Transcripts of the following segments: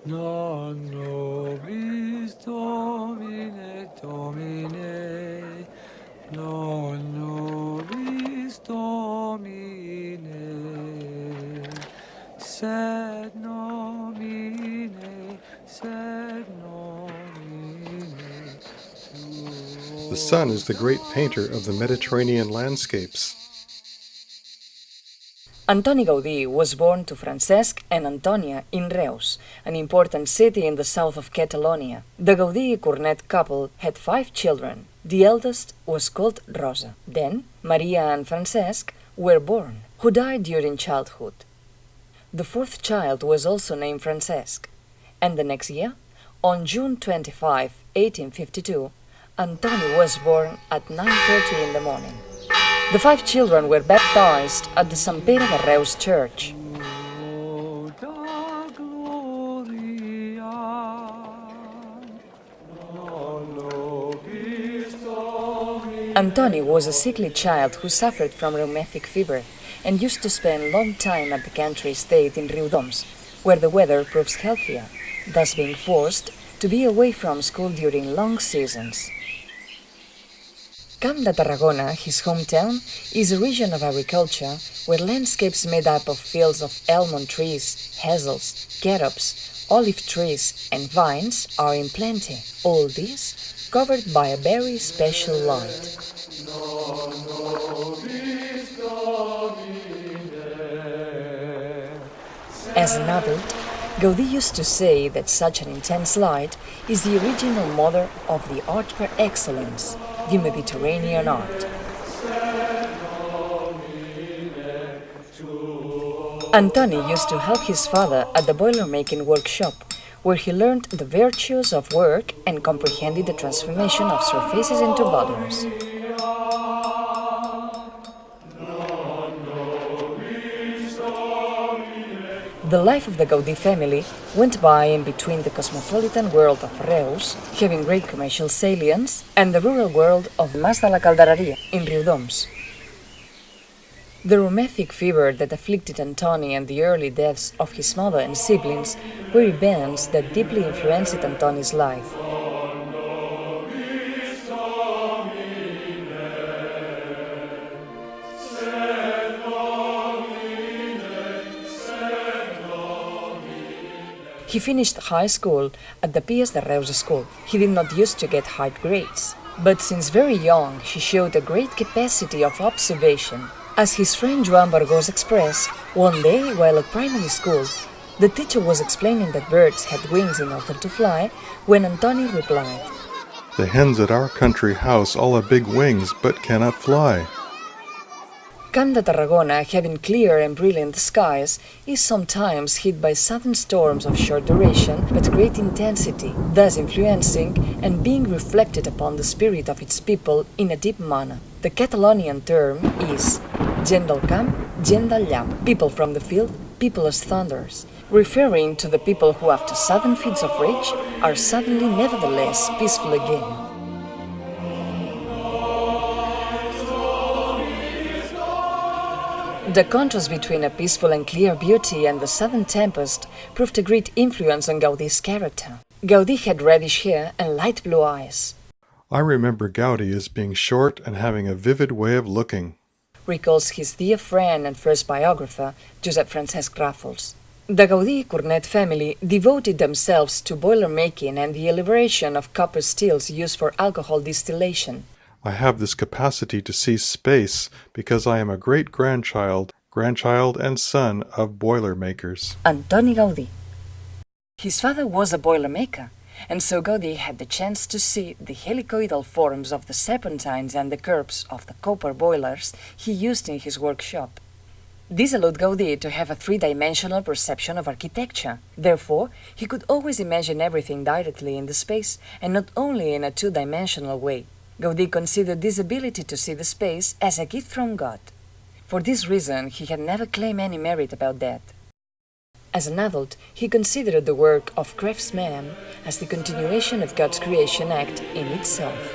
Non nobis Domine, Domine, non nobis Domine, sed nomine, sed nomine The sun tuo is the great painter of the Mediterranean landscapes. Antoni Gaudí was born to Francesc and Antònia in Reus, an important city in the south of Catalonia. The Gaudí-Cornet couple had 5 children. The eldest was called Rosa. Then, Maria and Francesc were born, who died during childhood. The 4th child was also named Francesc, and the next year, on June 25, 1852, Antoni was born at 9:30 in the morning. The 5 children were baptized at the Sant Pere de Reus church. da gloria, non nobis Domine. Antoni was a sickly child who suffered from rheumatic fever and used to spend long time at the country estate in Riudoms, where the weather proves healthier, thus being forced to be away from school during long seasons. Camp de Tarragona, his hometown, is a region of agriculture where landscapes made up of fields of almond trees, hazels, cattops, olive trees and vines are in plenty, all this covered by a very special light. As an adult, Gaudí used to say that such an intense light is the original mother of the art par excellence, the Mediterranean art. Antoni used to help his father at the boiler-making workshop, where he learned the virtues of work and comprehended the transformation of surfaces into volumes. The life of the Gaudí family went by in between the cosmopolitan world of Reus, having great commercial salience, and the rural world of Mas de la Calderaria in Riudoms. The rheumatic fever that afflicted Antoni and the early deaths of his mother and siblings were events that deeply influenced Antoni's life. He finished high school at the Pies de Reus school. He did not used to get high grades, but since very young he showed a great capacity of observation. As his friend Joan Bargos expressed, one day while at primary school, the teacher was explaining that birds had wings in order to fly, when Antoni replied, The hens at our country house all have big wings, but cannot fly. Camp de Tarragona, having clear and brilliant skies, is sometimes hit by sudden storms of short duration but great intensity, thus influencing and being reflected upon the spirit of its people in a deep manner. The Catalonian term is gent del camp, gent del llamp, people from the field, people as thunders, referring to the people who after sudden fits of rage are suddenly nevertheless peaceful again. The contrast between a peaceful and clear beauty and the sudden tempest proved a great influence on Gaudí's character. Gaudí had reddish hair and light blue eyes, I remember Gaudí as being short and having a vivid way of looking. recalls his dear friend and first biographer, Josep Francesc Ràfols. The Gaudí-Cornet family devoted themselves to boiler making and the elaboration of copper steels used for alcohol distillation. I have this capacity to see space because I am a great-grandchild, grandchild and son of boiler makers. Antoni Gaudí. His father was a boiler maker, and so Gaudí had the chance to see the helicoidal forms of the serpentines and the curves of the copper boilers he used in his workshop. This allowed Gaudí to have a 3-dimensional perception of architecture. Therefore, he could always imagine everything directly in the space and not only in a 2-dimensional way. Gaudí considered this ability to see the space as a gift from God. For this reason, he had never claimed any merit about that. As an adult, he considered the work of craftsman as the continuation of God's creation act in itself.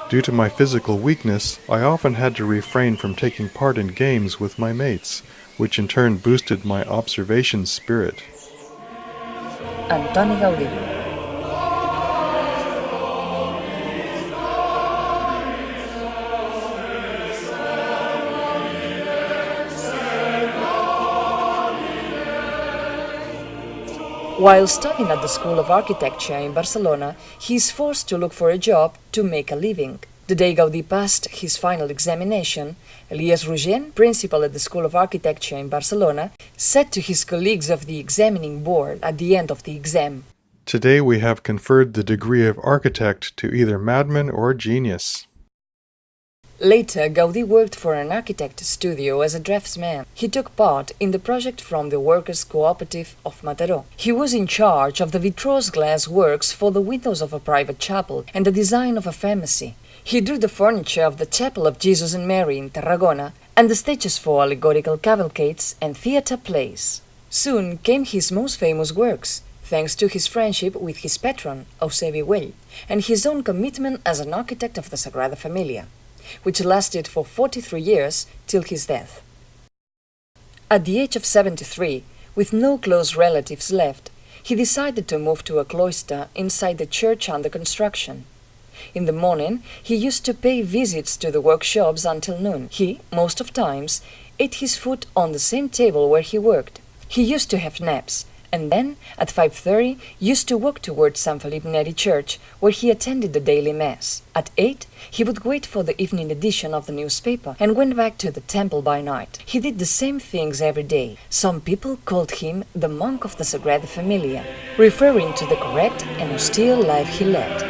Due to my physical weakness, I often had to refrain from taking part in games with my mates. which in turn boosted my observation spirit. Antoni Gaudí. While studying at the School of Architecture in Barcelona, he is forced to look for a job to make a living. The day Gaudí passed his final examination, Elias Rogent, principal at the School of Architecture in Barcelona, said to his colleagues of the examining board at the end of the exam, "Today we have conferred the degree of architect to either madman or genius." Later, Gaudí worked for an architect studio as a draftsman. He took part in the project from the Workers' Cooperative of Mataró. He was in charge of the vitreous glass works for the windows of a private chapel and the design of a pharmacy. He drew the furniture of the Chapel of Jesus and Mary in Tarragona and the stages for allegorical cavalcades and theatre plays. Soon came his most famous works, thanks to his friendship with his patron, Eusebi Güell, and his own commitment as an architect of the Sagrada Familia, which lasted for 43 years till his death. At the age of 73, with no close relatives left, he decided to move to a cloister inside the church under construction. In the morning, he used to pay visits to the workshops until noon. He, most of times, ate his food on the same table where he worked. He used to have naps, and then, at 5:30, used to walk towards San Felipe Neri Church, where he attended the daily Mass. At 8, he would wait for the evening edition of the newspaper and went back to the temple by night. He did the same things every day. Some people called him the monk of the Sagrada Familia, referring to the correct and austere life he led.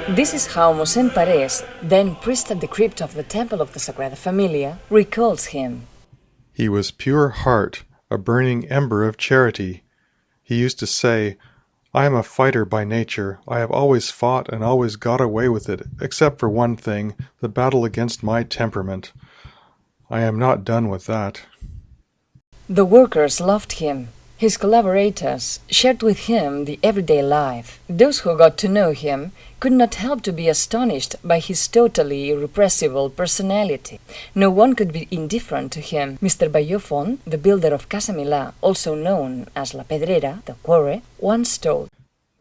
This is how Mosén Parés, then priest at the crypt of the Temple of the Sagrada Familia, recalls him. He was pure heart, a burning ember of charity. He used to say, "I am a fighter by nature. I have always fought and always got away with it, except for one thing, the battle against my temperament. I am not done with that." The workers loved him. His collaborators shared with him the everyday life. Those who got to know him could not help to be astonished by his totally irrepressible personality. No one could be indifferent to him. Mr. Bayofont, the builder of Casa Milà, also known as La Pedrera, the quarry, once told,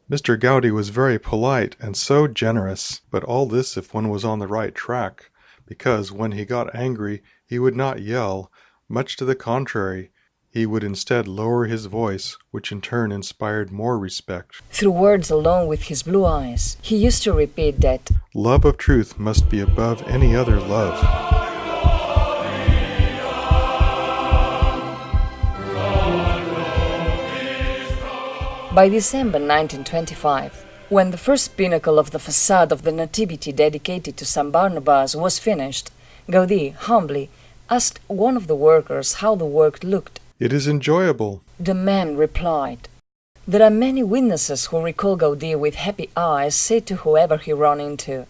Mr. Gaudí was very polite and so generous, but all this if one was on the right track, because when he got angry he would not yell, much to the contrary. He would instead lower his voice, which in turn inspired more respect. Through words alone with his blue eyes, he used to repeat that love of truth must be above any other love. By December 1925, when the first pinnacle of the facade of the Nativity dedicated to St. Barnabas was finished, Gaudí humbly asked one of the workers how the work looked. "It is enjoyable." The man replied, "There are many witnesses who recall Gaudí with happy eyes say to whoever he ran into."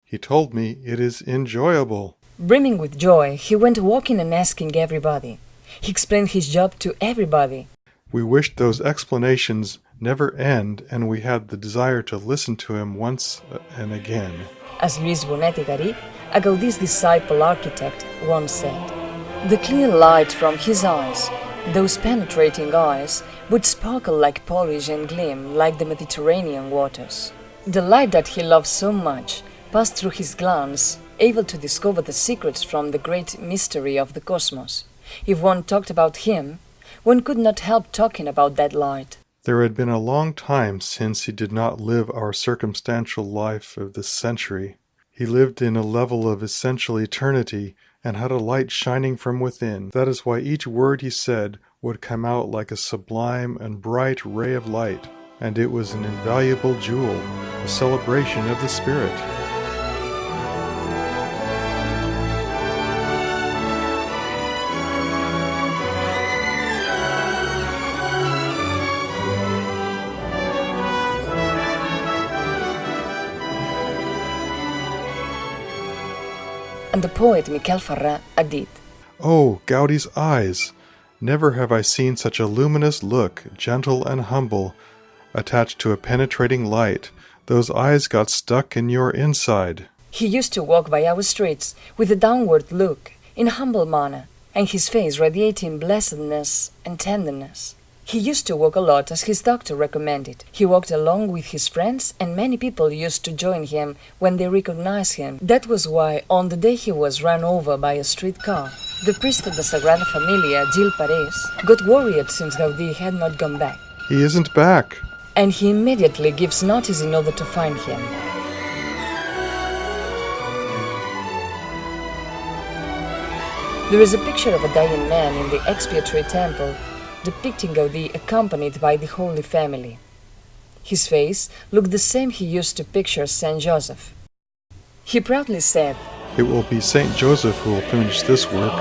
He told me it is enjoyable. Brimming with joy, he went walking and asking everybody. He explained his job to everybody. We wished those explanations never end, and we had the desire to listen to him once and again. As Luis Bonetti Garí, a Gaudí's disciple architect, once said, the clear light from his eyes, those penetrating eyes, would sparkle like polish and gleam like the Mediterranean waters. The light that he loved so much passed through his glance, able to discover the secrets from the great mystery of the cosmos. If one talked about him, one could not help talking about that light. There had been a long time since he did not live our circumstantial life of this century. He lived in a level of essential eternity and had a light shining from within. That is why each word he said would come out like a sublime and bright ray of light, and it was an invaluable jewel, a celebration of the Spirit. And the poet Miquel Ferrà added, Oh, Gaudí's eyes! Never have I seen such a luminous look, gentle and humble, attached to a penetrating light, Those eyes got stuck in your inside. He used to walk by our streets with a downward look, in a humble manner, and his face radiating blessedness and tenderness. He used to walk a lot as his doctor recommended. He walked along with his friends, and many people used to join him when they recognized him. That was why, on the day he was run over by a streetcar, the priest of the Sagrada Familia, Gil Pares, got worried since Gaudí had not gone back. He isn't back. And he immediately gives notice in order to find him. There is a picture of a dying man in the expiatory temple depicting Gaudí accompanied by the Holy Family. His face looked the same he used to picture Saint Joseph. He proudly said, "It will be Saint Joseph who will finish this work."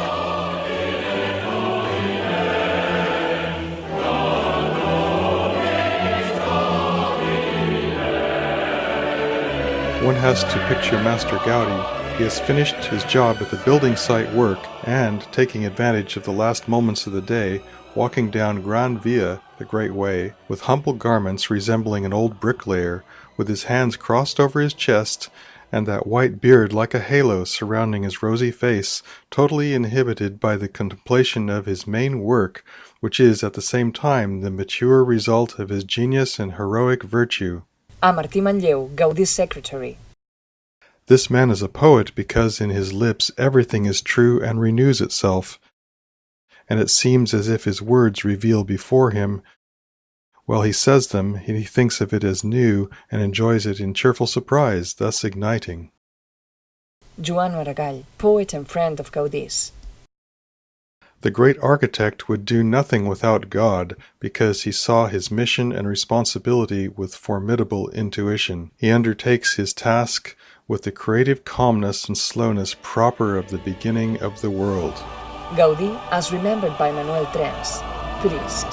One has to picture Master Gaudí. He has finished his job at the building site work and, taking advantage of the last moments of the day, walking down Gran Via, the Great Way, with humble garments resembling an old bricklayer, with his hands crossed over his chest, and that white beard like a halo surrounding his rosy face, totally inhibited by the contemplation of his main work, which is at the same time the mature result of his genius and heroic virtue. A Martí Manlleu, Gaudí's secretary. This man is a poet because in his lips everything is true and renews itself, and it seems as if his words reveal before him. While he says them, he thinks of it as new and enjoys it in cheerful surprise, thus igniting. Joan Maragall, poet and friend of Gaudí's. The great architect would do nothing without God because he saw his mission and responsibility with formidable intuition. He undertakes his task with the creative calmness and slowness proper of the beginning of the world. Gaudí, as remembered by Manuel Trens, priest.